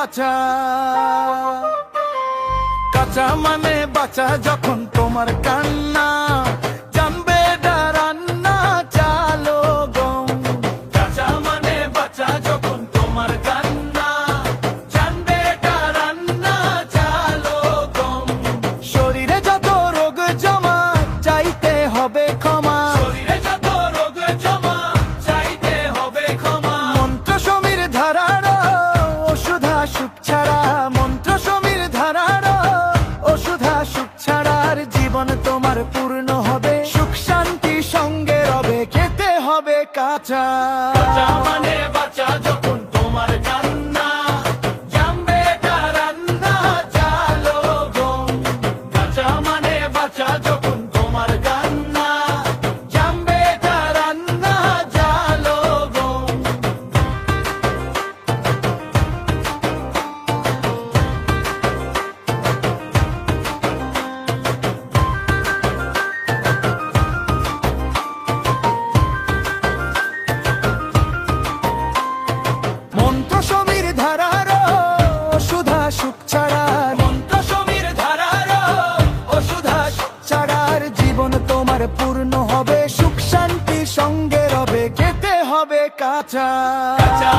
কাঁচা। কাঁচা মানে বাঁচা যখন তোমার কান্না, জানবে রান্না চালো গম। কাঁচা মানে বাঁচা যখন তোমার কান্না, জানবে রান্না চালো গম। শরীরে যত রোগ জমা চাইতে হবে ক্ষমা, শরীরে যত রোগ জমা চাইতে হবে ক্ষমা। মন্ত্র সমীর ধারার ওষুধা সুখ ছাড়া, মন্ত্র সমীর ধারার ওষুধা সুখ ছাড়ার জীবন তোমার পূর্ণ হবে, সুখ শান্তি সঙ্গে রবে, খেতে হবে কাঁচা। কাঁচা মানে বাঁচা যখন তোমার কান্না, জানবে রান্না চালো গম। কাঁচা মানে বাঁচা যখন তোমার কান্না, জানবে রান্না চালো গম। মন্ত্র সমীর ধারার ওষুধা সুখ ছাড়ার, মন্ত্র সমীর ধারার ওষুধা সুখ ছাড়ার জীবন তোমার পূর্ণ হবে, সুখ শান্তি সঙ্গে রবে, খেতে হবে কাঁচা। কাঁচা